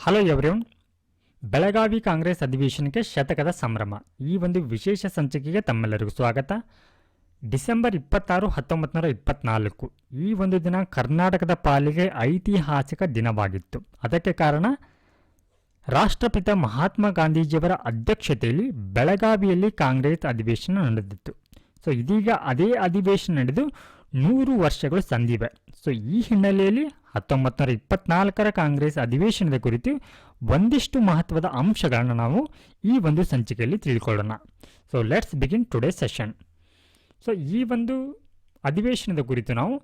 Hello everyone. Belagavi Congress ಅಧಿವೇಶನಕ್ಕೆ ಶತಕದ ಸಂಭ್ರಮ ಈ ಒಂದು ವಿಶೇಷ ಸಂಚಿಕೆಗೆ ತಮ್ಮೆಲ್ಲರಿಗೂ ಸ್ವಾಗತ. ಡಿಸೆಂಬರ್ 26, 1924 ಈ ಒಂದು ದಿನ ಕರ್ನಾಟಕದ ಪಾಲಿಗೆ ಐತಿಹಾಸಿಕ ದಿನವಾಗಿತ್ತು. ಅದಕ್ಕೆ ಕಾರಣ ರಾಷ್ಟ್ರಪಿತ ಮಹಾತ್ಮ ಗಾಂಧೀಜಿಯವರ ಅಧ್ಯಕ್ಷತೆಯಲ್ಲಿ ಬೆಳಗಾವಿಯಲ್ಲಿ ಕಾಂಗ್ರೆಸ್ ಅಧಿವೇಶನ ನಡೆದಿತ್ತು. ಸೊ ಇದೀಗ ಅದೇ ಅಧಿವೇಶನ ನಡೆದು 100 ವರ್ಷಗಳು ಸಂದಿವೆ. ಸೊ ಈ ಹಿನ್ನೆಲೆಯಲ್ಲಿ 1924ರ ಕಾಂಗ್ರೆಸ್ ಅಧಿವೇಶನದ ಕುರಿತು ಒಂದಿಷ್ಟು ಮಹತ್ವದ ಅಂಶಗಳನ್ನು ನಾವು ಈ ಒಂದು ಸಂಚಿಕೆಯಲ್ಲಿ ತಿಳ್ಕೊಳ್ಳೋಣ. So let's begin today session. So ಈ ಒಂದು ಅಧಿವೇಶನದ ಕುರಿತು ನಾವು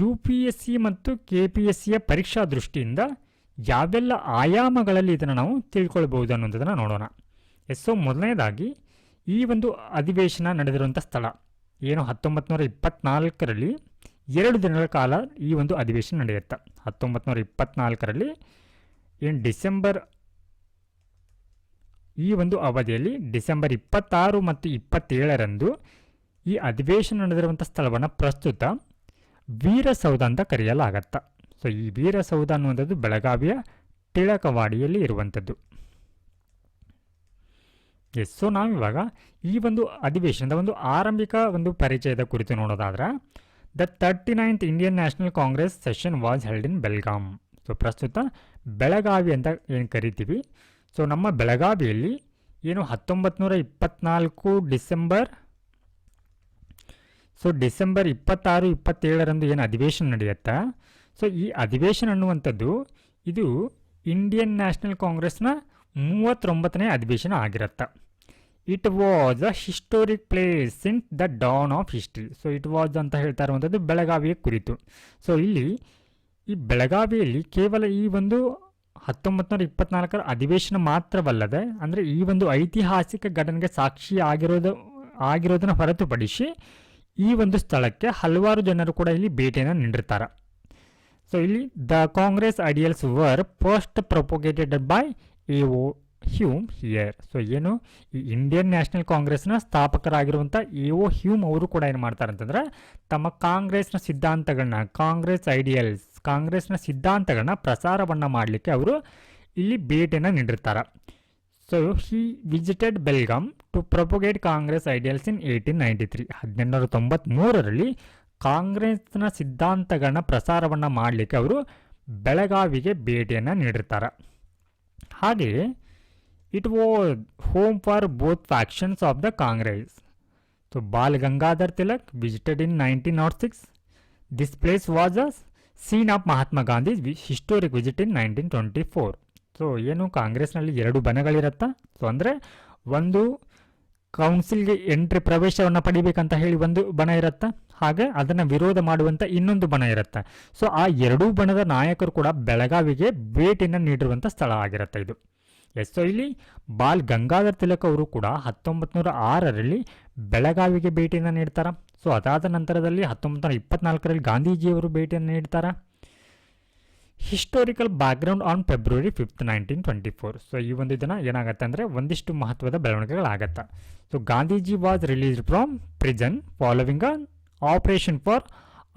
UPSC ಮತ್ತು KPSCಯ ಪರೀಕ್ಷಾ ದೃಷ್ಟಿಯಿಂದ ಯಾವೆಲ್ಲ ಆಯಾಮಗಳಲ್ಲಿ ಇದನ್ನು ನಾವು ತಿಳ್ಕೊಳ್ಬಹುದು ಅನ್ನೋದನ್ನು ನೋಡೋಣ. ಸೊ ಮೊದಲನೇದಾಗಿ ಈ ಒಂದು ಅಧಿವೇಶನ ನಡೆದಿರುವಂಥ ಸ್ಥಳ ಏನು 1924ರಲ್ಲಿ 2 ದಿನಗಳ ಕಾಲ ಈ ಒಂದು ಅಧಿವೇಶನ ನಡೆಯುತ್ತೆ. 1924ರಲ್ಲಿ ಏನು ಡಿಸೆಂಬರ್ ಈ ಒಂದು ಅವಧಿಯಲ್ಲಿ ಡಿಸೆಂಬರ್ 26 ಮತ್ತು 27ರಂದು ಈ ಅಧಿವೇಶನ ನಡೆದಿರುವಂಥ ಸ್ಥಳವನ್ನು ಪ್ರಸ್ತುತ ವೀರಸೌಧ ಅಂತ ಕರೆಯಲಾಗತ್ತೆ. ಸೊ ಈ ವೀರಸೌಧ ಅನ್ನುವಂಥದ್ದು ಬೆಳಗಾವಿಯ ಟಿಳಕವಾಡಿಯಲ್ಲಿ ಇರುವಂಥದ್ದು. ಸೊ ನಾವಿವಾಗ ಈ ಒಂದು ಅಧಿವೇಶನದ ಒಂದು ಆರಂಭಿಕ ಒಂದು ಪರಿಚಯದ ಕುರಿತು ನೋಡೋದಾದ್ರೆ, the 39th Indian national Congress session was held in Belgaum. So ಪ್ರಸ್ತುತ ಬೆಳಗಾವಿ ಅಂತ ಏನು ಕರಿತೀವಿ. ಸೊ ನಮ್ಮ ಬೆಳಗಾವಿಯಲ್ಲಿ ಏನು 1924 ಡಿಸೆಂಬರ್ 26, 27ರಂದು ಏನು ಅಧಿವೇಶನ ನಡೆಯುತ್ತೆ. ಸೊ ಈ ಅಧಿವೇಶನ ಅನ್ನುವಂಥದ್ದು ಇದು ಇಂಡಿಯನ್ ನ್ಯಾಷನಲ್ ಕಾಂಗ್ರೆಸ್ನ 39ನೇ ಅಧಿವೇಶನ ಆಗಿರುತ್ತೆ. It was a historic place since the Don of history. So it was ಅಂತ ಹೇಳ್ತಾ ಇರುವಂಥದ್ದು ಬೆಳಗಾವಿಯ ಕುರಿತು. ಸೊ ಇಲ್ಲಿ ಈ ಬೆಳಗಾವಿಯಲ್ಲಿ ಕೇವಲ ಈ ಒಂದು 1924ರ ಅಧಿವೇಶನ ಮಾತ್ರವಲ್ಲದೆ, ಅಂದರೆ ಈ ಒಂದು ಐತಿಹಾಸಿಕ ಘಟನೆಗೆ ಸಾಕ್ಷಿ ಆಗಿರೋದನ್ನು ಹೊರತುಪಡಿಸಿ ಈ ಒಂದು ಸ್ಥಳಕ್ಕೆ ಹಲವಾರು ಜನರು ಕೂಡ ಇಲ್ಲಿ ಭೇಟಿಯನ್ನು ನೀಡಿರ್ತಾರೆ. ಸೊ ಇಲ್ಲಿ the Congress ideals were first propagated by A.O. Hume here. So ಏನು ಈ ಇಂಡಿಯನ್ ನ್ಯಾಷನಲ್ ಕಾಂಗ್ರೆಸ್ನ ಸ್ಥಾಪಕರಾಗಿರುವಂಥ A.O. ಹ್ಯೂಮ್ ಅವರು ಕೂಡ ಏನು ಮಾಡ್ತಾರೆ ಅಂತಂದರೆ ತಮ್ಮ ಕಾಂಗ್ರೆಸ್ನ ಸಿದ್ಧಾಂತಗಳನ್ನ, ಕಾಂಗ್ರೆಸ್ನ ಸಿದ್ಧಾಂತಗಳನ್ನ ಪ್ರಸಾರವನ್ನು ಮಾಡಲಿಕ್ಕೆ ಅವರು ಇಲ್ಲಿ ಭೇಟಿಯನ್ನು ನೀಡಿರ್ತಾರೆ. So he visited Belgaum to propagate Congress ideals in 1893. 1893ರಲ್ಲಿ ಕಾಂಗ್ರೆಸ್ನ ಸಿದ್ಧಾಂತಗಳನ್ನ ಪ್ರಸಾರವನ್ನು ಮಾಡಲಿಕ್ಕೆ ಅವರು ಬೆಳಗಾವಿಗೆ ಭೇಟಿಯನ್ನು ನೀಡಿರ್ತಾರೆ. ಹಾಗೆಯೇ it was home for both factions of the Congress. So Bal Gangadhar Tilak visited in 1906. This place was a scene of Mahatma Gandhi historic visit in 1924. So ಏನು ಕಾಂಗ್ರೆಸ್ನಲ್ಲಿ 2 ಬಣಗಳಿರುತ್ತಾ. ಸೊ ಅಂದರೆ ಒಂದು ಕೌನ್ಸಿಲ್ಗೆ ಪ್ರವೇಶವನ್ನು ಪಡಿಬೇಕಂತ ಹೇಳಿ ಒಂದು ಬಣ ಇರುತ್ತೆ, ಹಾಗೆ ಅದನ್ನು ವಿರೋಧ ಮಾಡುವಂಥ ಇನ್ನೊಂದು ಬಣ ಇರುತ್ತೆ. ಸೊ ಆ 2 ಬಣದ ನಾಯಕರು ಕೂಡ ಬೆಳಗಾವಿಗೆ ಭೇಟಿಯನ್ನು ನೀಡಿರುವಂಥ ಸ್ಥಳ ಆಗಿರುತ್ತೆ ಇದು. ಸೊ ಇಲ್ಲಿ ಬಾಲ್ ಗಂಗಾಧರ್ ತಿಲಕ್ ಅವರು ಕೂಡ 1906ರಲ್ಲಿ ಬೆಳಗಾವಿಗೆ ಭೇಟಿಯನ್ನು ನೀಡ್ತಾರೆ. ಸೊ ಅದಾದ ನಂತರದಲ್ಲಿ 1924ರಲ್ಲಿ ಗಾಂಧೀಜಿಯವರು ಭೇಟಿಯನ್ನು ನೀಡ್ತಾರೆ. Historical background on February 5, 1924. So ಈ ಒಂದು ದಿನ ಏನಾಗುತ್ತೆ ಅಂದರೆ ಒಂದಿಷ್ಟು ಮಹತ್ವದ ಬೆಳವಣಿಗೆಗಳಾಗತ್ತೆ. So Gandhiji was released from prison following a operation for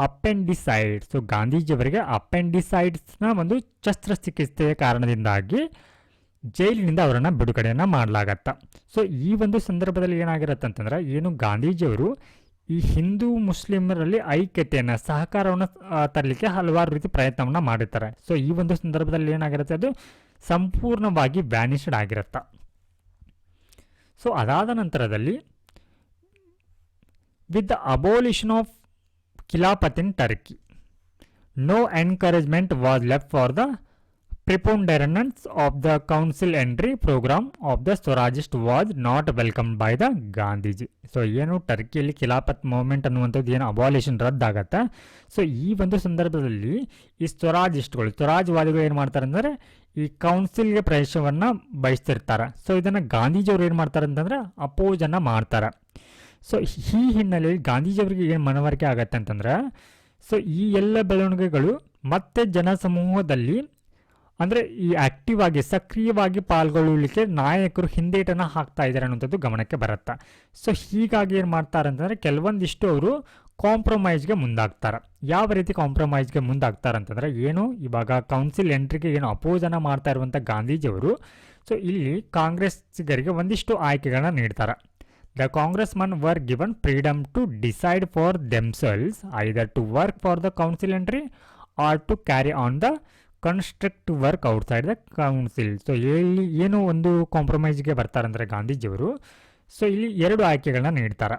appendicitis. So ಗಾಂಧೀಜಿಯವರಿಗೆ ಅಪೆಂಡಿಸೈಡ್ಸ್ನ ಒಂದು ಶಸ್ತ್ರಚಿಕಿತ್ಸೆಯ ಕಾರಣದಿಂದಾಗಿ ಜೈಲಿನಿಂದ ಅವರನ್ನು ಬಿಡುಗಡೆಯನ್ನು ಮಾಡಲಾಗತ್ತೆ. ಸೊ ಈ ಒಂದು ಸಂದರ್ಭದಲ್ಲಿ ಏನಾಗಿರುತ್ತೆ ಅಂತಂದರೆ, ಏನು ಗಾಂಧೀಜಿಯವರು ಈ ಹಿಂದೂ ಮುಸ್ಲಿಮರಲ್ಲಿ ಐಕ್ಯತೆಯನ್ನು, ಸಹಕಾರವನ್ನು ತರಲಿಕ್ಕೆ ಹಲವಾರು ರೀತಿ ಪ್ರಯತ್ನವನ್ನು ಮಾಡಿರ್ತಾರೆ. ಸೊ ಈ ಒಂದು ಸಂದರ್ಭದಲ್ಲಿ ಏನಾಗಿರುತ್ತೆ, ಅದು ಸಂಪೂರ್ಣವಾಗಿ ವ್ಯಾನಿಷ್ಡ್ ಆಗಿರುತ್ತೆ. ಸೊ ಅದಾದ ನಂತರದಲ್ಲಿ with the abolition of Khilafat in Turkey, no encouragement was left for the preponderance of the council entry program of the Swarajist was not welcomed by the Gandhiji. So ಏನು ಟರ್ಕಿಯಲ್ಲಿ ಖಿಲಾಫತ್ ಮೂವ್ಮೆಂಟ್ ಅನ್ನುವಂಥದ್ದು ಏನು ಅಬಾಲಿಷನ್ ರದ್ದಾಗತ್ತೆ. ಸೊ ಈ ಒಂದು ಸಂದರ್ಭದಲ್ಲಿ ಈ ಸ್ವರಾಜ್ವಾದಿಗಳು ಏನು ಮಾಡ್ತಾರೆ ಅಂದರೆ ಈ ಕೌನ್ಸಿಲ್ಗೆ ಪ್ರವೇಶವನ್ನು ಬಯಸ್ತಿರ್ತಾರೆ. ಸೊ ಇದನ್ನು ಗಾಂಧೀಜಿಯವರು ಏನು ಮಾಡ್ತಾರೆ ಅಂತಂದರೆ ಅಪೋಸನ್ನು ಮಾಡ್ತಾರೆ. ಸೊ ಈ ಹಿನ್ನೆಲೆಯಲ್ಲಿ ಗಾಂಧೀಜಿಯವರಿಗೆ ಏನು ಮನವರಿಕೆ ಆಗತ್ತೆ ಅಂತಂದರೆ, ಸೊ ಈ ಎಲ್ಲ ಬೆಳವಣಿಗೆಗಳು ಮತ್ತೆ ಜನಸಮೂಹದಲ್ಲಿ ಅಂದರೆ ಈ ಆಕ್ಟಿವ್ ಆಗಿ ಸಕ್ರಿಯವಾಗಿ ಪಾಲ್ಗೊಳ್ಳಲಿಕ್ಕೆ ನಾಯಕರು ಹಿಂದೇಟನ್ನು ಹಾಕ್ತಾ ಇದ್ದಾರೆ ಅನ್ನೋಂಥದ್ದು ಗಮನಕ್ಕೆ ಬರುತ್ತೆ. ಸೊ ಹೀಗಾಗಿ ಏನು ಮಾಡ್ತಾರೆ ಅಂತಂದರೆ ಕೆಲವೊಂದಿಷ್ಟು ಅವರು ಕಾಂಪ್ರಮೈಸ್ಗೆ ಮುಂದಾಗ್ತಾರೆ. ಯಾವ ರೀತಿ ಕಾಂಪ್ರಮೈಸ್ಗೆ ಮುಂದಾಗ್ತಾರೆ ಅಂತಂದರೆ, ಏನು ಇವಾಗ ಕೌನ್ಸಿಲ್ ಎಂಟ್ರಿಗೆ ಏನು ಅಪೋಸನ್ನು ಮಾಡ್ತಾ ಇರುವಂಥ ಗಾಂಧೀಜಿಯವರು ಸೊ ಇಲ್ಲಿ ಕಾಂಗ್ರೆಸ್ಸಿಗರಿಗೆ ಒಂದಿಷ್ಟು ಆಯ್ಕೆಗಳನ್ನ ನೀಡ್ತಾರೆ. The Congressman were given freedom to decide for themselves either to work for the council entry or to carry on the constructive work outside the council. So ಇಲ್ಲಿ ಏನು ಒಂದು ಕಾಂಪ್ರಮೈಸ್ಗೆ ಬರ್ತಾರೆ ಅಂದರೆ ಗಾಂಧೀಜಿಯವರು ಸೊ ಇಲ್ಲಿ 2 ಆಯ್ಕೆಗಳನ್ನ ನೀಡ್ತಾರೆ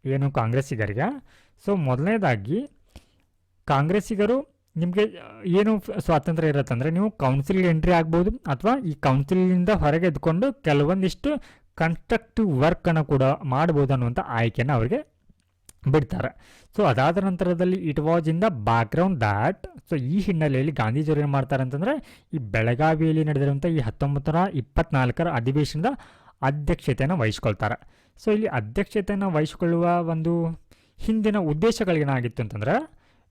ಏನು ಕಾಂಗ್ರೆಸ್ಸಿಗರಿಗೆ. ಸೊ ಮೊದಲನೇದಾಗಿ ಕಾಂಗ್ರೆಸ್ಸಿಗರು ನಿಮಗೆ ಏನು ಸ್ವಾತಂತ್ರ್ಯ ಇರುತ್ತಂದರೆ ನೀವು ಕೌನ್ಸಿಲ್ಗೆ ಎಂಟ್ರಿ ಆಗ್ಬೋದು ಅಥವಾ ಈ ಕೌನ್ಸಿಲಿಂದ ಹೊರಗೆ ಎದ್ಕೊಂಡು ಕೆಲವೊಂದಿಷ್ಟು ಕನ್ಸ್ಟ್ರಕ್ಟಿವ್ ವರ್ಕನ್ನು ಕೂಡ ಮಾಡ್ಬೋದು ಅನ್ನುವಂಥ ಆಯ್ಕೆಯನ್ನು ಅವರಿಗೆ ಬಿಡ್ತಾರೆ. ಸೊ ಅದಾದ ನಂತರದಲ್ಲಿ it was in the background that so ಈ ಹಿನ್ನೆಲೆಯಲ್ಲಿ ಗಾಂಧೀಜಿಯವರು ಏನು ಮಾಡ್ತಾರೆ ಅಂತಂದರೆ ಈ ಬೆಳಗಾವಿಯಲ್ಲಿ ನಡೆದಿರುವಂಥ ಈ 1924 ಅಧಿವೇಶನದ ಅಧ್ಯಕ್ಷತೆಯನ್ನು ವಹಿಸ್ಕೊಳ್ತಾರೆ. ಸೊ ಇಲ್ಲಿ ಅಧ್ಯಕ್ಷತೆಯನ್ನು ವಹಿಸಿಕೊಳ್ಳುವ ಒಂದು ಹಿಂದಿನ ಉದ್ದೇಶಗಳೇನಾಗಿತ್ತು ಅಂತಂದರೆ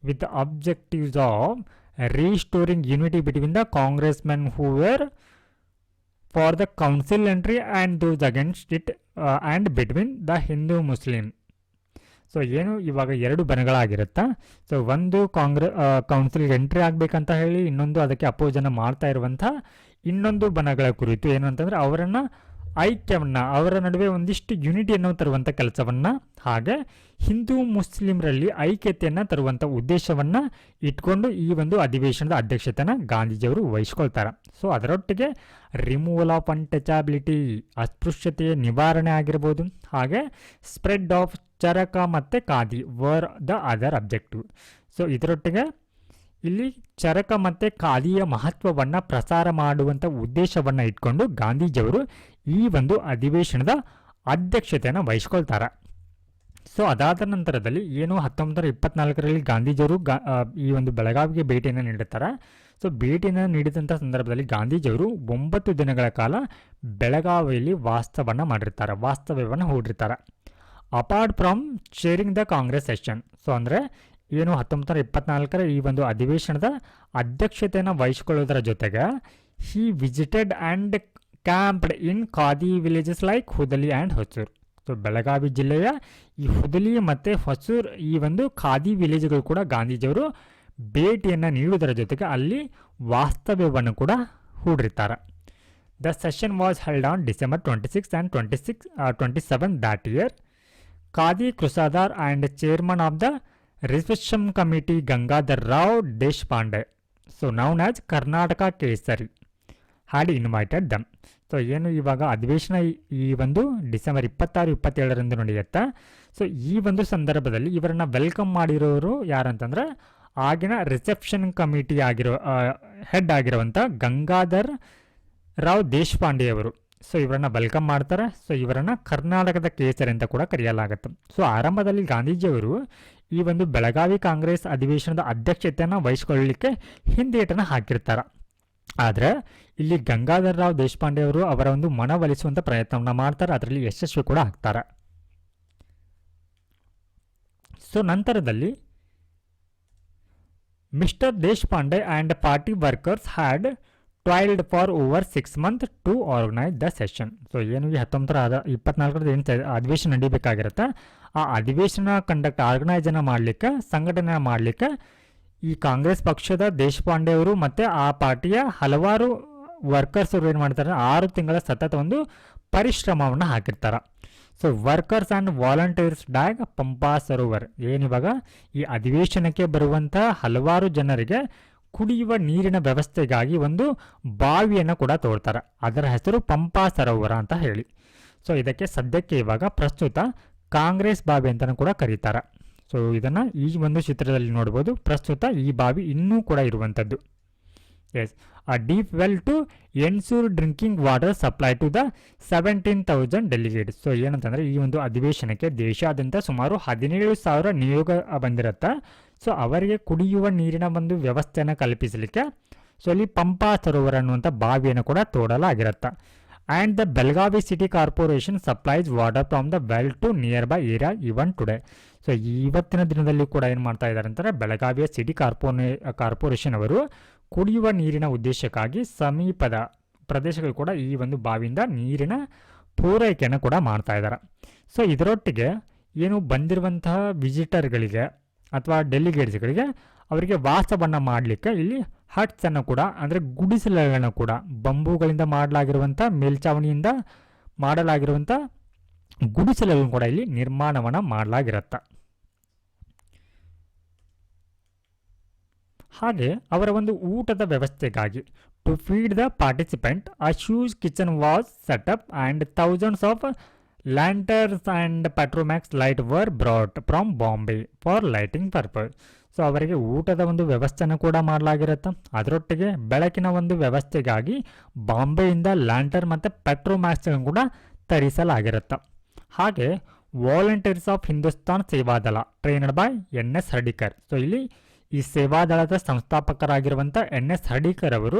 with the objectives of restoring unity between the congressmen who were for the council entry and those against it and between the Hindu Muslim. So ಏನು ಇವಾಗ 2 ಬಣಗಳಾಗಿರುತ್ತಾ. ಸೊ ಒಂದು ಕೌನ್ಸಿಲ್ಗೆ ಎಂಟ್ರಿ ಆಗಬೇಕಂತ ಹೇಳಿ ಇನ್ನೊಂದು ಅದಕ್ಕೆ ಅಪೋಸನ್ನು ಮಾಡ್ತಾ ಇರುವಂಥ ಇನ್ನೊಂದು ಬಣಗಳ ಕುರಿತು ಏನು ಅಂತಂದರೆ ಅವರನ್ನು ಐಕ್ಯವನ್ನು ಅವರ ನಡುವೆ ಒಂದಿಷ್ಟು ಯುನಿಟಿಯನ್ನು ತರುವಂಥ ಕೆಲಸವನ್ನು ಹಾಗೆ ಹಿಂದೂ ಮುಸ್ಲಿಮರಲ್ಲಿ ಐಕ್ಯತೆಯನ್ನು ತರುವಂಥ ಉದ್ದೇಶವನ್ನು ಇಟ್ಕೊಂಡು ಈ ಒಂದು ಅಧಿವೇಶನದ ಅಧ್ಯಕ್ಷತೆಯನ್ನು ಗಾಂಧೀಜಿಯವರು ವಹಿಸ್ಕೊಳ್ತಾರೆ. ಸೊ ಅದರೊಟ್ಟಿಗೆ ರಿಮೂವಲ್ ಆಫ್ ಅನ್ಟಚಬಿಲಿಟಿ ಅಸ್ಪೃಶ್ಯತೆಯ ನಿವಾರಣೆ ಆಗಿರ್ಬೋದು, ಹಾಗೆ ಸ್ಪ್ರೆಡ್ ಆಫ್ ಚರಕ ಮತ್ತು khadi were the other objective. So ಇದರೊಟ್ಟಿಗೆ ಇಲ್ಲಿ ಚರಕ ಮತ್ತು ಖಾದಿಯ ಮಹತ್ವವನ್ನು ಪ್ರಸಾರ ಮಾಡುವಂಥ ಉದ್ದೇಶವನ್ನು ಇಟ್ಕೊಂಡು ಗಾಂಧೀಜಿಯವರು ಈ ಒಂದು ಅಧಿವೇಶನದ ಅಧ್ಯಕ್ಷತೆಯನ್ನು ವಹಿಸ್ಕೊಳ್ತಾರೆ. ಸೊ ಅದಾದ ನಂತರದಲ್ಲಿ ಏನು 1924ರಲ್ಲಿ ಗಾಂಧೀಜಿಯವರು ಈ ಒಂದು ಬೆಳಗಾವಿಗೆ ಭೇಟಿಯನ್ನು ನೀಡುತ್ತಾರೆ. ಸೊ ಭೇಟಿಯನ್ನು ನೀಡಿದಂಥ ಸಂದರ್ಭದಲ್ಲಿ ಗಾಂಧೀಜಿಯವರು 9 ದಿನಗಳ ಕಾಲ ಬೆಳಗಾವಿಯಲ್ಲಿ ವಾಸ್ತವ್ಯವನ್ನು ಹೂಡಿರ್ತಾರೆ. Apart from chairing the Congress session. So ಅಂದರೆ ಏನು 1924ರ ಈ ಒಂದು ಅಧಿವೇಶನದ ಅಧ್ಯಕ್ಷತೆಯನ್ನು ವಹಿಸಿಕೊಳ್ಳುವುದರ ಜೊತೆಗೆ he visited and camped in khadi villages like Hudali and Hosur. So Belagavi ಜಿಲ್ಲೆಯ ಈ ಹುದಲಿ ಮತ್ತು ಹೊಸೂರ್ ಈ ಒಂದು ಖಾದಿ ವಿಲೇಜ್ಗಳು ಕೂಡ ಗಾಂಧೀಜಿಯವರು ಭೇಟಿಯನ್ನು ನೀಡುವುದರ ಜೊತೆಗೆ ಅಲ್ಲಿ ವಾಸ್ತವ್ಯವನ್ನು ಕೂಡ ಹೂಡಿರ್ತಾರೆ. The session was held on December 26 and 27 that year. Khadi crusader and chairman of the reception committee Gangadhar Rao Deshpande so known as Karnataka Kesari had invited dum. So ಏನು ಇವಾಗ ಅಧಿವೇಶನ ಈ ಒಂದು ಡಿಸೆಂಬರ್ 26-27 ನಡೆಯುತ್ತೆ. ಸೊ ಈ ಒಂದು ಸಂದರ್ಭದಲ್ಲಿ ಇವರನ್ನು ವೆಲ್ಕಮ್ ಮಾಡಿರೋರು ಯಾರಂತಂದರೆ ಆಗಿನ ರಿಸೆಪ್ಷನ್ ಕಮಿಟಿ ಹೆಡ್ ಆಗಿರುವಂಥ ಗಂಗಾಧರ್ ರಾವ್ ದೇಶಪಾಂಡೆಯವರು. ಸೊ ಇವರನ್ನು ವೆಲ್ಕಮ್ ಮಾಡ್ತಾರೆ. ಸೊ ಇವರನ್ನು ಕರ್ನಾಟಕದ ಕೇಸರಿ ಅಂತ ಕೂಡ ಕರೆಯಲಾಗುತ್ತೆ. ಸೊ ಆರಂಭದಲ್ಲಿ ಗಾಂಧೀಜಿಯವರು ಈ ಒಂದು ಬೆಳಗಾವಿ ಕಾಂಗ್ರೆಸ್ ಅಧಿವೇಶನದ ಅಧ್ಯಕ್ಷತೆಯನ್ನು ವಹಿಸಿಕೊಳ್ಳಲಿಕ್ಕೆ ಹಿಂದೇಟನ್ನು ಹಾಕಿರ್ತಾರೆ. ಆದರೆ ಇಲ್ಲಿ ಗಂಗಾಧರ್ ರಾವ್ ದೇಶಪಾಂಡೆ ಅವರು ಅವರ ಒಂದು ಮನವೊಲಿಸುವಂಥ ಪ್ರಯತ್ನವನ್ನು ಮಾಡ್ತಾರೆ, ಅದರಲ್ಲಿ ಯಶಸ್ವಿ ಕೂಡ ಆಗ್ತಾರೆ. ಸೊ ನಂತರದಲ್ಲಿ mister Deshpande and party workers had toiled for over 6 months to organise the session. So ಏನು ಈ 1924 ಏನು ಅಧಿವೇಶನ ನಡೀಬೇಕಾಗಿರುತ್ತೆ ಆ ಅಧಿವೇಶನ ಆರ್ಗನೈಸನ್ನು ಮಾಡಲಿಕ್ಕೆ ಸಂಘಟನೆ ಮಾಡಲಿಕ್ಕೆ ಈ ಕಾಂಗ್ರೆಸ್ ಪಕ್ಷದ ದೇಶಪಾಂಡೆ ಅವರು ಮತ್ತು ಆ ಪಾರ್ಟಿಯ ಹಲವಾರು ವರ್ಕರ್ಸ್ ಅವರು ಏನು ಮಾಡ್ತಾರೆ 6 ತಿಂಗಳ ಸತತ ಒಂದು ಪರಿಶ್ರಮವನ್ನು ಹಾಕಿರ್ತಾರೆ. So workers and volunteers dug Pampa Sarovar. ಏನಿವಾಗ ಈ ಅಧಿವೇಶನಕ್ಕೆ ಬರುವಂಥ ಹಲವಾರು ಜನರಿಗೆ ಕುಡಿಯುವ ನೀರಿನ ವ್ಯವಸ್ಥೆಗಾಗಿ ಒಂದು ಬಾವಿಯನ್ನು ಕೂಡ ತೋಡ್ತಾರೆ. ಅದರ ಹೆಸರು ಪಂಪಾ ಸರೋವರ ಅಂತ ಹೇಳಿ. ಸೊ ಇದಕ್ಕೆ ಸದ್ಯಕ್ಕೆ ಇವಾಗ ಪ್ರಸ್ತುತ ಕಾಂಗ್ರೆಸ್ ಬಾವಿ ಅಂತಲೂ ಕೂಡ ಕರೀತಾರೆ. ಸೊ ಇದನ್ನು ಈ ಒಂದು ಚಿತ್ರದಲ್ಲಿ ನೋಡ್ಬೋದು. ಪ್ರಸ್ತುತ ಈ ಬಾವಿ ಇನ್ನೂ ಕೂಡ ಇರುವಂಥದ್ದು. Yes, a deep well to ensure drinking water supply to the 17,000 delegates. So ಏನಂತಂದರೆ ಈ ಒಂದು ಅಧಿವೇಶನಕ್ಕೆ ದೇಶಾದ್ಯಂತ ಸುಮಾರು 17,000 ನಿಯೋಗ ಬಂದಿರುತ್ತೆ. ಸೊ ಅವರಿಗೆ ಕುಡಿಯುವ ನೀರಿನ ಒಂದು ವ್ಯವಸ್ಥೆಯನ್ನು ಕಲ್ಪಿಸಲಿಕ್ಕೆ ಸೊ ಇಲ್ಲಿ ಪಂಪಾ ಸರೋವರ ಅನ್ನುವಂಥ ಬಾವಿಯನ್ನು ಕೂಡ ತೋಡಲಾಗಿರುತ್ತೆ. And the Belagavi city corporation supplies water from the well to nearby area even today. So ಇವತ್ತಿನ ದಿನದಲ್ಲಿ ಕೂಡ ಏನು ಮಾಡ್ತಾ ಇದ್ದಾರೆ ಅಂತಾರೆ, ಬೆಳಗಾವಿಯ ಸಿಟಿ ಕಾರ್ಪೊರೇಷನ್ ಅವರು ಕುಡಿಯುವ ನೀರಿನ ಉದ್ದೇಶಕ್ಕಾಗಿ ಸಮೀಪದ ಪ್ರದೇಶಗಳು ಕೂಡ ಈ ಒಂದು ಬಾವಿಯಿಂದ ನೀರಿನ ಪೂರೈಕೆಯನ್ನು ಕೂಡ ಮಾಡ್ತಾ ಇದ್ದಾರೆ. ಸೊ ಇದರೊಟ್ಟಿಗೆ ಏನು ಬಂದಿರುವಂತಹ ವಿಸಿಟರ್ಗಳಿಗೆ ಅಥವಾ ಡೆಲಿಗೇಟ್ಸ್ಗಳಿಗೆ ಅವರಿಗೆ ವಾಸವನ್ನು ಮಾಡಲಿಕ್ಕೆ ಇಲ್ಲಿ ಹಟ್ಸನ್ನು ಕೂಡ ಅಂದರೆ ಗುಡಿಸಲುಗಳನ್ನು ಕೂಡ ಬಂಬುಗಳಿಂದ ಮಾಡಲಾಗಿರುವಂಥ ಮೇಲ್ಚಾವಣಿಯಿಂದ ಮಾಡಲಾಗಿರುವಂಥ ಗುಡಿಸಲುಗಳನ್ನು ಕೂಡ ಇಲ್ಲಿ ನಿರ್ಮಾಣವನ್ನು ಮಾಡಲಾಗಿರುತ್ತೆ. ಹಾಗೆ ಅವರ ಒಂದು ಊಟದ ವ್ಯವಸ್ಥೆಗಾಗಿ to feed the participant a huge kitchen was set up and thousands of lanterns and Petromax light were brought from Bombay for lighting purpose. So ಅವರಿಗೆ ಊಟದ ಒಂದು ವ್ಯವಸ್ಥೆನೂ ಕೂಡ ಮಾಡಲಾಗಿರುತ್ತೆ. ಅದರೊಟ್ಟಿಗೆ ಬೆಳಕಿನ ಒಂದು ವ್ಯವಸ್ಥೆಗಾಗಿ ಬಾಂಬೆಯಿಂದ ಲ್ಯಾಂಟರ್ ಮತ್ತು ಪೆಟ್ರೋಮ್ಯಾಕ್ಸ್ಗಳನ್ನು ಕೂಡ ತರಿಸಲಾಗಿರುತ್ತೆ. ಹಾಗೆ volunteers of Hindustan Sevadal trained by NS Hardikar. So ಇಲ್ಲಿ ಈ ಸೇವಾದಳದ ಸಂಸ್ಥಾಪಕರಾಗಿರುವಂಥ NS ಹರ್ಡಿಕರ್ ಅವರು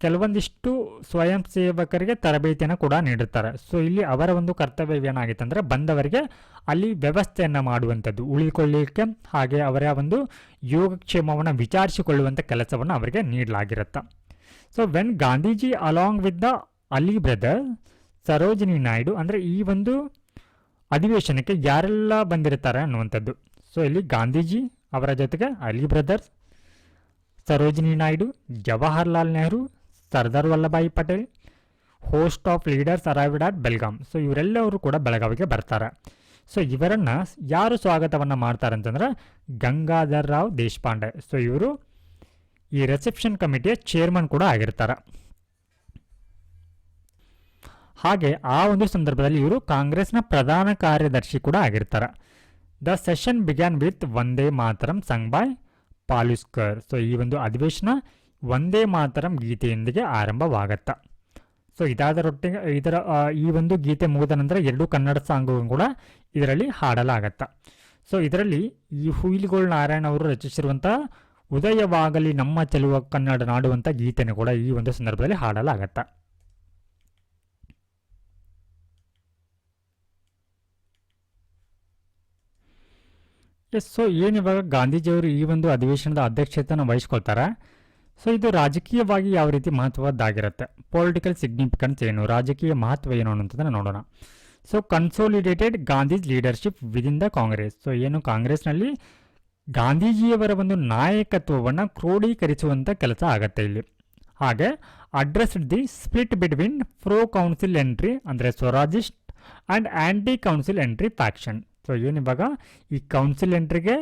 ಕೆಲವೊಂದಿಷ್ಟು ಸ್ವಯಂ ಸೇವಕರಿಗೆ ತರಬೇತಿಯನ್ನು ಕೂಡ ನೀಡುತ್ತಾರೆ. ಸೊ ಇಲ್ಲಿ ಅವರ ಒಂದು ಕರ್ತವ್ಯ ಏನಾಗಿತ್ತು ಅಂದರೆ ಬಂದವರಿಗೆ ಅಲ್ಲಿ ವ್ಯವಸ್ಥೆಯನ್ನು ಮಾಡುವಂಥದ್ದು, ಉಳಿದುಕೊಳ್ಳಲಿಕ್ಕೆ ಹಾಗೆ ಅವರ ಒಂದು ಯೋಗಕ್ಷೇಮವನ್ನು ವಿಚಾರಿಸಿಕೊಳ್ಳುವಂಥ ಕೆಲಸವನ್ನು ಅವರಿಗೆ ನೀಡಲಾಗಿರುತ್ತೆ. So when Gandhiji along with the Ali brother Sarojini Naidu, ಅಂದರೆ ಈ ಒಂದು ಅಧಿವೇಶನಕ್ಕೆ ಯಾರೆಲ್ಲ ಬಂದಿರ್ತಾರೆ ಅನ್ನುವಂಥದ್ದು. ಸೊ ಇಲ್ಲಿ ಗಾಂಧೀಜಿ ಅವರ ಜೊತೆಗೆ Ali brothers, Sarojini Naidu, Jawaharlal Nehru, Sardar Vallabhbhai Patel, host of leaders arrived at Belgaum. So ಇವರೆಲ್ಲವರು ಕೂಡ ಬೆಳಗಾವಿಗೆ ಬರ್ತಾರೆ. ಸೊ ಇವರನ್ನು ಯಾರು ಸ್ವಾಗತವನ್ನು ಮಾಡ್ತಾರೆ ಅಂತಂದ್ರೆ ಗಂಗಾಧರ್ ರಾವ್ ದೇಶಪಾಂಡೆ. ಸೊ ಇವರು ಈ ರಿಸೆಪ್ಷನ್ ಕಮಿಟಿಯ ಚೇರ್ಮನ್ ಕೂಡ ಆಗಿರ್ತಾರೆ. ಹಾಗೆ ಆ ಒಂದು ಸಂದರ್ಭದಲ್ಲಿ ಇವರು ಕಾಂಗ್ರೆಸ್ನ ಪ್ರಧಾನ ಕಾರ್ಯದರ್ಶಿ ಕೂಡ ಆಗಿರ್ತಾರೆ. The session began with Vande Mataram sung by ಪಾಲುಸ್ಕರ್. So ಈ ಒಂದು ಅಧಿವೇಶನ ವಂದೇ ಮಾತರಂ ಗೀತೆಯೊಂದಿಗೆ ಆರಂಭವಾಗತ್ತೆ. ಸೊ ಇದಾದರೊಟ್ಟಿಗೆ ಈ ಒಂದು ಗೀತೆ ಮುಗಿದ ನಂತರ 2 ಕನ್ನಡ ಸಾಂಗ್ಗಳು ಕೂಡ ಇದರಲ್ಲಿ ಹಾಡಲಾಗತ್ತೆ. ಸೊ ಇದರಲ್ಲಿ ಈ ಹುಯಿಲುಗೋಳ್ ನಾರಾಯಣ ಅವರು ರಚಿಸಿರುವಂಥ ಉದಯವಾಗಲಿ ನಮ್ಮ ಚೆಲುವ ಕನ್ನಡ ನಾಡುವಂಥ ಗೀತೆನೂ ಕೂಡ ಈ ಒಂದು ಸಂದರ್ಭದಲ್ಲಿ ಹಾಡಲಾಗತ್ತೆ. ಸೊ ಏನಿವಾಗ ಗಾಂಧೀಜಿಯವರು ಈ ಒಂದು ಅಧಿವೇಶನದ ಅಧ್ಯಕ್ಷತೆಯನ್ನು ವಹಿಸ್ಕೊಳ್ತಾರೆ. ಸೊ ಇದು ರಾಜಕೀಯವಾಗಿ ಯಾವ ರೀತಿ ಮಹತ್ವದ್ದಾಗಿರುತ್ತೆ, ಪೊಲಿಟಿಕಲ್ ಸಿಗ್ನಿಫಿಕೆನ್ಸ್ ಏನು, ರಾಜಕೀಯ ಮಹತ್ವ ಏನು ಅನ್ನೋಂಥದ್ದನ್ನು ನೋಡೋಣ. So consolidated Gandhi's leadership within the Congress. So ಏನು ಕಾಂಗ್ರೆಸ್ನಲ್ಲಿ ಗಾಂಧೀಜಿಯವರ ಒಂದು ನಾಯಕತ್ವವನ್ನು ಕ್ರೋಢೀಕರಿಸುವಂಥ ಕೆಲಸ ಆಗತ್ತೆ ಇಲ್ಲಿ. ಹಾಗೆ addressed the split between pro council entry ಅಂದರೆ Swarajist and anti council entry faction. So ಏನಿವಾಗ ಈ ಕೌನ್ಸಿಲ್ ಎಂಟ್ರಿಗೆ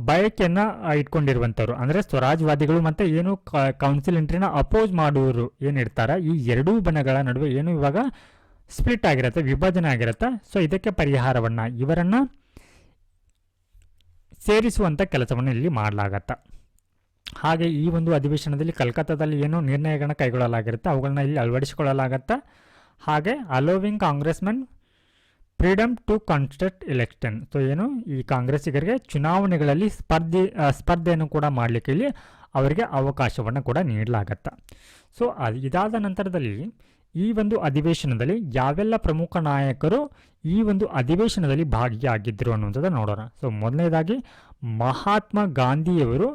ಬಯಕೆಯನ್ನು ಇಟ್ಕೊಂಡಿರುವಂಥವ್ರು ಅಂದರೆ ಸ್ವರಾಜ್ಯವಾದಿಗಳು ಮತ್ತು ಏನು ಕೌನ್ಸಿಲ್ ಎಂಟ್ರಿನ ಅಪೋಸ್ ಮಾಡುವವರು ಏನಿರ್ತಾರೆ, ಈ ಎರಡೂ ಬಣಗಳ ನಡುವೆ ಏನು ಇವಾಗ ಸ್ಪ್ಲಿಟ್ ಆಗಿರುತ್ತೆ, ವಿಭಜನೆ ಆಗಿರುತ್ತೆ. ಸೊ ಇದಕ್ಕೆ ಪರಿಹಾರವನ್ನು ಇವರನ್ನು ಸೇರಿಸುವಂಥ ಕೆಲಸವನ್ನು ಇಲ್ಲಿ ಮಾಡಲಾಗತ್ತೆ. ಹಾಗೆ ಈ ಒಂದು ಅಧಿವೇಶನದಲ್ಲಿ ಕಲ್ಕತ್ತಾದಲ್ಲಿ ಏನು ನಿರ್ಣಯಗಳನ್ನ ಕೈಗೊಳ್ಳಲಾಗಿರುತ್ತೆ ಅವುಗಳನ್ನ ಇಲ್ಲಿ ಅಳವಡಿಸಿಕೊಳ್ಳಲಾಗತ್ತೆ. ಹಾಗೆ allowing Congressman freedom to contest election. So ಏನು ಈ ಕಾಂಗ್ರೆಸ್ಸಿಗರಿಗೆ ಚುನಾವಣೆಗಳಲ್ಲಿ ಸ್ಪರ್ಧೆಯನ್ನು ಕೂಡ ಮಾಡಲಿಕ್ಕೆ ಇಲ್ಲಿ ಅವರಿಗೆ ಅವಕಾಶವನ್ನು ಕೂಡ ನೀಡಲಾಗತ್ತೆ. ಸೊ ಇದಾದ ನಂತರದಲ್ಲಿ ಈ ಒಂದು ಅಧಿವೇಶನದಲ್ಲಿ ಯಾವೆಲ್ಲ ಪ್ರಮುಖ ನಾಯಕರು ಈ ಒಂದು ಅಧಿವೇಶನದಲ್ಲಿ ಭಾಗಿಯಾಗಿದ್ದರು ಅನ್ನುವಂಥದ್ದು ನೋಡೋಣ. ಸೊ ಮೊದಲನೇದಾಗಿ ಮಹಾತ್ಮ ಗಾಂಧಿಯವರು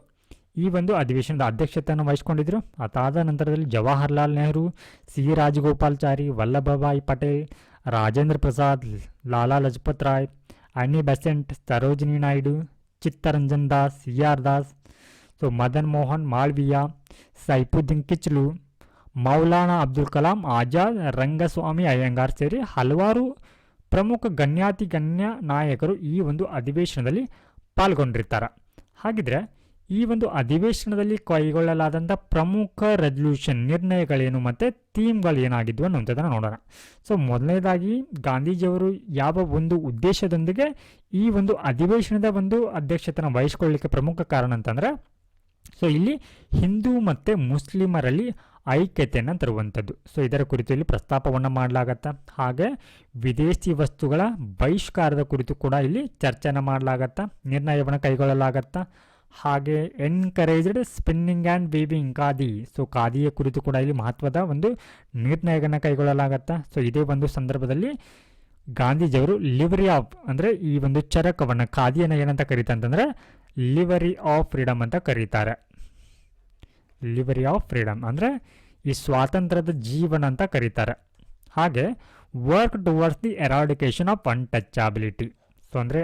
ಈ ಒಂದು ಅಧಿವೇಶನದ ಅಧ್ಯಕ್ಷತೆಯನ್ನು ವಹಿಸಿಕೊಂಡಿದ್ದರು. ಅದಾದ ನಂತರದಲ್ಲಿ Jawaharlal Nehru, C Rajagopalachari, Vallabhbhai Patel, Rajendra Prasad, Lala Lajpat Rai, Annie Besant, Sarojini Naidu, Chittaranjan Das, CR Das, so Madan Mohan Malviya, Saifuddin Kitchlew, Maulana Abdul Kalam Azad, Rangaswamy Iyengar ಸೇರಿ ಹಲವಾರು ಪ್ರಮುಖ ಗಣ್ಯ ನಾಯಕರು ಈ ಒಂದು ಅಧಿವೇಶನದಲ್ಲಿ ಪಾಲ್ಗೊಂಡಿರ್ತಾರೆ. ಹಾಗಿದ್ರೆ ಈ ಒಂದು ಅಧಿವೇಶನದಲ್ಲಿ ಕೈಗೊಳ್ಳಲಾದಂಥ ಪ್ರಮುಖ ರೆಸಲ್ಯೂಷನ್ ನಿರ್ಣಯಗಳೇನು ಮತ್ತು ಥೀಮ್ಗಳು ಏನಾಗಿದ್ವು ಅನ್ನೋಂಥದ್ದನ್ನು ನೋಡೋಣ. ಸೊ ಮೊದಲನೇದಾಗಿ ಗಾಂಧೀಜಿಯವರು ಯಾವ ಒಂದು ಉದ್ದೇಶದೊಂದಿಗೆ ಈ ಒಂದು ಅಧಿವೇಶನದ ಒಂದು ಅಧ್ಯಕ್ಷತೆಯನ್ನು ವಹಿಸ್ಕೊಳ್ಳಲಿಕ್ಕೆ ಪ್ರಮುಖ ಕಾರಣ ಅಂತಂದರೆ, ಸೊ ಇಲ್ಲಿ ಹಿಂದೂ ಮತ್ತು ಮುಸ್ಲಿಮರಲ್ಲಿ ಐಕ್ಯತೆಯನ್ನು ತರುವಂಥದ್ದು. ಸೊ ಇದರ ಕುರಿತು ಇಲ್ಲಿ ಪ್ರಸ್ತಾಪವನ್ನು ಮಾಡಲಾಗತ್ತೆ. ಹಾಗೆ ವಿದೇಶಿ ವಸ್ತುಗಳ ಬಹಿಷ್ಕಾರದ ಕುರಿತು ಕೂಡ ಇಲ್ಲಿ ಚರ್ಚೆಯನ್ನು ಮಾಡಲಾಗತ್ತೆ, ನಿರ್ಣಯವನ್ನು ಕೈಗೊಳ್ಳಲಾಗತ್ತೆ. ಹಾಗೆ encouraged spinning and weaving khadi. So ಖಾದಿಯ ಕುರಿತು ಕೂಡ ಇಲ್ಲಿ ಮಹತ್ವದ ಒಂದು ನಿರ್ಣಯವನ್ನು ಕೈಗೊಳ್ಳಲಾಗತ್ತೆ. ಸೊ ಇದೇ ಒಂದು ಸಂದರ್ಭದಲ್ಲಿ ಗಾಂಧೀಜಿಯವರು ಲಿವರಿ ಆಫ್ ಅಂದರೆ ಈ ಒಂದು ಚರಕವನ್ನು ಖಾದಿಯನ್ನು ಏನಂತ ಕರೀತಾರೆ ಅಂತಂದರೆ ಲಿವರಿ ಆಫ್ ಫ್ರೀಡಮ್ ಅಂತ ಕರೀತಾರೆ. ಲಿವರಿ ಆಫ್ ಫ್ರೀಡಮ್ ಅಂದರೆ ಈ ಸ್ವಾತಂತ್ರ್ಯದ ಜೀವನ ಅಂತ ಕರೀತಾರೆ. ಹಾಗೆ work towards the eradication of untouchability. So ಅಂದರೆ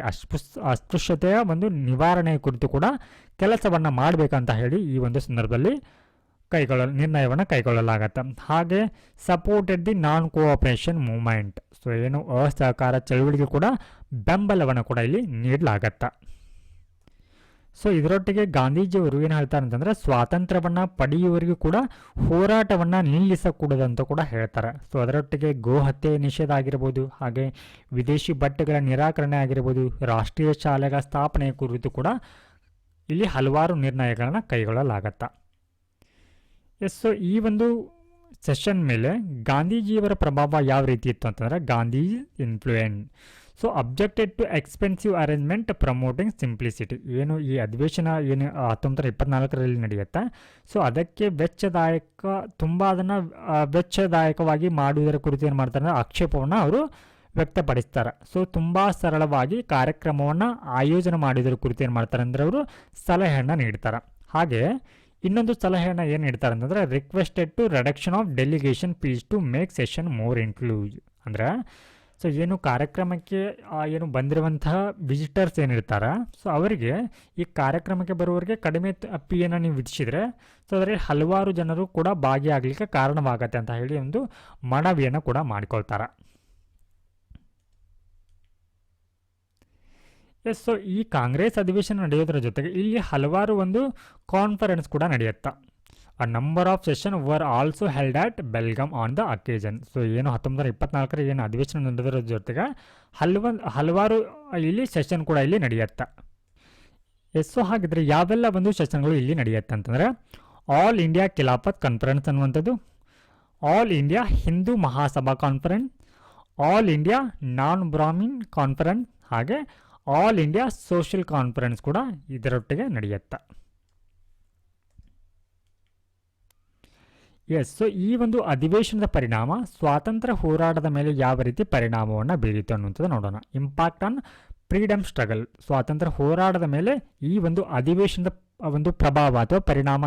ಅಸ್ಪೃಶ್ಯತೆಯ ಒಂದು ನಿವಾರಣೆ ಕುರಿತು ಕೂಡ ಕೆಲಸವನ್ನು ಮಾಡಬೇಕಂತ ಹೇಳಿ ಈ ಒಂದು ಸಂದರ್ಭದಲ್ಲಿ ನಿರ್ಣಯವನ್ನು ಕೈಗೊಳ್ಳಲಾಗತ್ತೆ. ಹಾಗೆ supported the non cooperation movement, so ಏನು ಅಸಹಕಾರ ಚಳುವಳಿಗೆ ಕೂಡ ಬೆಂಬಲವನ್ನು ಕೂಡ ಇಲ್ಲಿ ನೀಡಲಾಗತ್ತೆ. ಸೊ ಇದರೊಟ್ಟಿಗೆ ಗಾಂಧೀಜಿಯವರು ಏನು ಹೇಳ್ತಾರೆ ಅಂತಂದರೆ ಸ್ವಾತಂತ್ರ್ಯವನ್ನು ಪಡೆಯುವವರೆಗೂ ಕೂಡ ಹೋರಾಟವನ್ನು ನಿಲ್ಲಿಸಕೂಡದಂತ ಕೂಡ ಹೇಳ್ತಾರೆ. ಸೊ ಅದರೊಟ್ಟಿಗೆ ಗೋಹತ್ಯೆ ನಿಷೇಧ ಆಗಿರ್ಬೋದು, ಹಾಗೆ ವಿದೇಶಿ ಬಟ್ಟೆಗಳ ನಿರಾಕರಣೆ ಆಗಿರ್ಬೋದು, ರಾಷ್ಟ್ರೀಯ ಶಾಲೆಗಳ ಸ್ಥಾಪನೆ ಕುರಿತು ಕೂಡ ಇಲ್ಲಿ ಹಲವಾರು ನಿರ್ಣಯಗಳನ್ನು ಕೈಗೊಳ್ಳಲಾಗತ್ತೆ. ಸೊ ಈ ಒಂದು ಸೆಷನ್ ಮೇಲೆ ಗಾಂಧೀಜಿಯವರ ಪ್ರಭಾವ ಯಾವ ರೀತಿ ಇತ್ತು ಅಂತಂದರೆ Gandhi influence. So objected to expensive arrangement promoting simplicity, ಏನು ಈ ಅಧಿವೇಶನ ಏನು 1924ರಲ್ಲಿ ನಡೆಯುತ್ತೆ, ಸೊ ಅದಕ್ಕೆ ತುಂಬ ಅದನ್ನು ವೆಚ್ಚದಾಯಕವಾಗಿ ಮಾಡುವುದರ ಕುರಿತು ಏನು ಮಾಡ್ತಾರೆ ಅಂದರೆ ಆಕ್ಷೇಪವನ್ನು ಅವರು ವ್ಯಕ್ತಪಡಿಸ್ತಾರೆ. ಸೊ ತುಂಬ ಸರಳವಾಗಿ ಕಾರ್ಯಕ್ರಮವನ್ನು ಆಯೋಜನೆ ಮಾಡೋದ್ರ ಕುರಿತು ಏನು ಮಾಡ್ತಾರೆ ಅಂದರೆ ಅವರು ಸಲಹೆಯನ್ನು ನೀಡ್ತಾರೆ. ಹಾಗೆ ಇನ್ನೊಂದು ಸಲಹೆಯನ್ನು ಏನು ನೀಡ್ತಾರೆ ಅಂತಂದರೆ requested to reduction of delegation fees to make session more inclusive. ಅಂದರೆ ಸೊ ಏನು ಕಾರ್ಯಕ್ರಮಕ್ಕೆ ಏನು ಬಂದಿರುವಂತಹ ವಿಸಿಟರ್ಸ್ ಏನಿರ್ತಾರೆ, ಸೊ ಅವರಿಗೆ ಈ ಕಾರ್ಯಕ್ರಮಕ್ಕೆ ಬರುವವರಿಗೆ ಕಡಿಮೆ ಫೀಯನ್ನು ನೀವು ವಿಧಿಸಿದರೆ ಸೊ ಅದರಲ್ಲಿ ಹಲವಾರು ಜನರು ಕೂಡ ಭಾಗಿಯಾಗಲಿಕ್ಕೆ ಕಾರಣವಾಗತ್ತೆ ಅಂತ ಹೇಳಿ ಒಂದು ಮನವಿಯನ್ನು ಕೂಡ ಮಾಡಿಕೊಳ್ತಾರೆ. ಸೊ ಈ ಕಾಂಗ್ರೆಸ್ ಅಧಿವೇಶನ ನಡೆಯೋದ್ರ ಜೊತೆಗೆ ಇಲ್ಲಿ ಹಲವಾರು ಒಂದು ಕಾನ್ಫರೆನ್ಸ್ ಕೂಡ ನಡೆಯುತ್ತೆ. A number of session were also held at Belgaum on the occasion. So ಏನು 1924 ಏನು ಅಧಿವೇಶನ ನಡೆಯೋದ್ರ ಜೊತೆಗೆ ಹಲವಾರು ಇಲ್ಲಿ ಸೆಷನ್ ಕೂಡ ಇಲ್ಲಿ ನಡೆಯುತ್ತೆ. ಸೊ ಹಾಗಿದ್ರೆ ಯಾವೆಲ್ಲ ಒಂದು ಸೆಷನ್ಗಳು ಇಲ್ಲಿ ನಡೆಯುತ್ತೆ ಅಂತಂದರೆ ಆಲ್ ಇಂಡಿಯಾ ಖಿಲಾಫತ್ ಕಾನ್ಫರೆನ್ಸ್ ಅನ್ನುವಂಥದ್ದು, all India Hindu Mahasabha conference, all India non Brahmin conference, ಹಾಗೆ ಆಲ್ ಇಂಡಿಯಾ ಸೋಷಿಯಲ್ ಕಾನ್ಫರೆನ್ಸ್ ಕೂಡ ಇದರೊಟ್ಟಿಗೆ ನಡೆಯುತ್ತೆ. ಸೊ ಈ ಒಂದು ಅಧಿವೇಶನದ ಪರಿಣಾಮ ಸ್ವಾತಂತ್ರ್ಯ ಹೋರಾಟದ ಮೇಲೆ ಯಾವ ರೀತಿ ಪರಿಣಾಮವನ್ನು ಬೀರಿತು ಅನ್ನುವಂಥದ್ದು ನೋಡೋಣ. ಇಂಪ್ಯಾಕ್ಟ್ ಆನ್ ಫ್ರೀಡಮ್ ಸ್ಟ್ರಗಲ್, ಸ್ವಾತಂತ್ರ್ಯ ಹೋರಾಟದ ಮೇಲೆ ಈ ಒಂದು ಅಧಿವೇಶನದ ಒಂದು ಪ್ರಭಾವ ಅಥವಾ ಪರಿಣಾಮ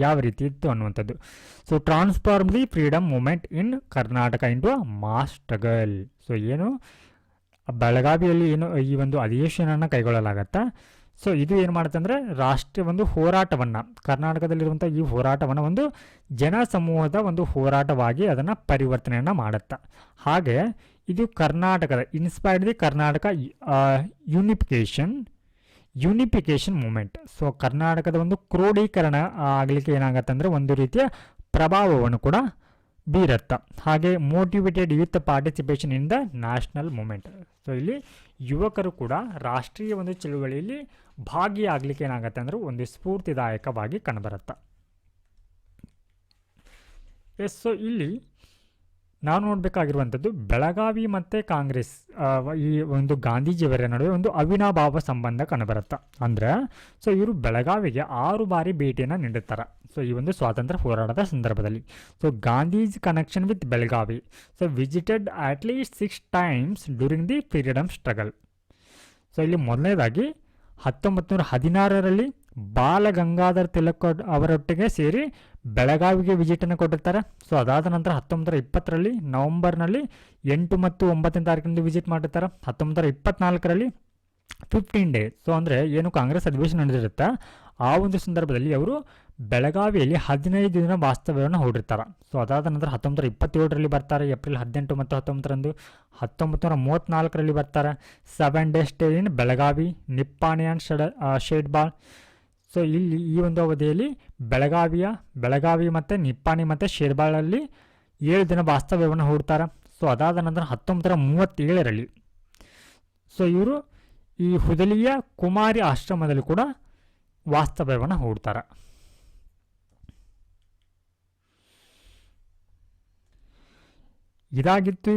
ಯಾವ ರೀತಿ ಇತ್ತು ಅನ್ನುವಂಥದ್ದು. So transform the freedom movement in Karnataka into a mass struggle. So ಏನು ಬೆಳಗಾವಿಯಲ್ಲಿ ಏನು ಈ ಒಂದು ಅಧಿವೇಶನವನ್ನು ಕೈಗೊಳ್ಳಲಾಗತ್ತೆ, ಸೊ ಇದು ಏನು ಮಾಡುತ್ತೆ ಅಂದರೆ ರಾಷ್ಟ್ರೀಯ ಒಂದು ಹೋರಾಟವನ್ನು, ಕರ್ನಾಟಕದಲ್ಲಿರುವಂಥ ಈ ಹೋರಾಟವನ್ನು ಒಂದು ಜನ ಸಮೂಹದ ಒಂದು ಹೋರಾಟವಾಗಿ ಅದನ್ನು ಪರಿವರ್ತನೆಯನ್ನು ಮಾಡುತ್ತೆ. ಹಾಗೆ ಇದು ಕರ್ನಾಟಕದ inspired the Karnataka unification movement. So ಕರ್ನಾಟಕದ ಒಂದು ಕ್ರೋಢೀಕರಣ ಆಗಲಿಕ್ಕೆ ಏನಾಗುತ್ತೆ ಅಂದರೆ ಒಂದು ರೀತಿಯ ಪ್ರಭಾವವನ್ನು ಕೂಡ ಬೀರತ್ತ. ಹಾಗೆ motivated youth participation in the national moment. So ಇಲ್ಲಿ ಯುವಕರು ಕೂಡ ರಾಷ್ಟ್ರೀಯ ಒಂದು ಚಳುವಳಿಯಲ್ಲಿ ಭಾಗಿಯಾಗಲಿಕ್ಕೆ ಏನಾಗುತ್ತೆ ಅಂದರೆ ಒಂದು ಸ್ಫೂರ್ತಿದಾಯಕವಾಗಿ ಕಂಡುಬರುತ್ತೆ. ಸೊ ಇಲ್ಲಿ ನಾವು ನೋಡಬೇಕಾಗಿರುವಂಥದ್ದು ಬೆಳಗಾವಿ ಮತ್ತು ಕಾಂಗ್ರೆಸ್ ಈ ಒಂದು ಗಾಂಧೀಜಿಯವರ ನಡುವೆ ಒಂದು ಅವಿನಾಭಾವ ಸಂಬಂಧ ಕಂಡುಬರುತ್ತೆ. ಅಂದರೆ ಸೊ ಇವರು ಬೆಳಗಾವಿಗೆ 6 ಬಾರಿ ಭೇಟಿಯನ್ನು ನೀಡುತ್ತಾರೆ. ಸೊ ಈ ಒಂದು ಸ್ವಾತಂತ್ರ್ಯ ಹೋರಾಟದ ಸಂದರ್ಭದಲ್ಲಿ so Gandhiji connection with Belagavi so visited at least 6 times during the freedom struggle. So ಇಲ್ಲಿ ಮೊದಲನೇದಾಗಿ 1916ರಲ್ಲಿ ಬಾಲಗಂಗಾಧರ್ ತಿಲಕ್ ಅವರೊಟ್ಟಿಗೆ ಸೇರಿ ಬೆಳಗಾವಿಗೆ ವಿಸಿಟನ್ನು ಕೊಟ್ಟಿರ್ತಾರೆ. ಸೊ ಅದಾದ ನಂತರ 1920ರಲ್ಲಿ ನವೆಂಬರ್ನಲ್ಲಿ 8 ಮತ್ತು 9ನೇ ತಾರೀಕಿನಂದು ವಿಸಿಟ್ ಮಾಡಿರ್ತಾರೆ. 1924ರಲ್ಲಿ 15 days, ಸೊ ಅಂದರೆ ಏನು ಕಾಂಗ್ರೆಸ್ ಅಧಿವೇಶನ ನಡೆದಿರುತ್ತೆ ಆ ಒಂದು ಸಂದರ್ಭದಲ್ಲಿ ಅವರು ಬೆಳಗಾವಿಯಲ್ಲಿ 15 ದಿನ ವಾಸ್ತವ್ಯವನ್ನು ಹೂಡಿರ್ತಾರೆ. ಸೊ ಅದಾದ ನಂತರ 1927ರಲ್ಲಿ ಬರ್ತಾರೆ, ಏಪ್ರಿಲ್ 18 ಮತ್ತು 19ರಂದು. 1934ರಲ್ಲಿ ಬರ್ತಾರೆ, 7 days stay in Belagavi, Nipani and Shedbal. So ಇಲ್ಲಿ ಈ ಒಂದು ಅವಧಿಯಲ್ಲಿ ಬೆಳಗಾವಿ ಮತ್ತು ನಿಪ್ಪಾಣಿ ಮತ್ತು ಶೇರ್ಬಾಳಲ್ಲಿ 7 ದಿನ ವಾಸ್ತವ್ಯವನ್ನು ಹೂಡ್ತಾರೆ. ಸೊ ಅದಾದ ನಂತರ 1937ರಲ್ಲಿ ಸೊ ಇವರು ಈ ಹುದಲಿಯ ಕುಮಾರಿ ಆಶ್ರಮದಲ್ಲಿ ಕೂಡ ವಾಸ್ತವ್ಯವನ್ನು ಹೂಡ್ತಾರೆ. ಇದಾಗಿತ್ತು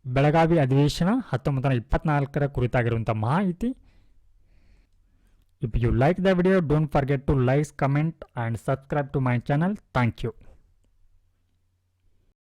ಬೆಳಗಾವಿ ಅಧಿವೇಶನ 1924 ಕುರಿತಾಗಿರುವಂಥ ಮಾಹಿತಿ. If you like the video, don't forget to like, comment and subscribe to my channel. Thank you.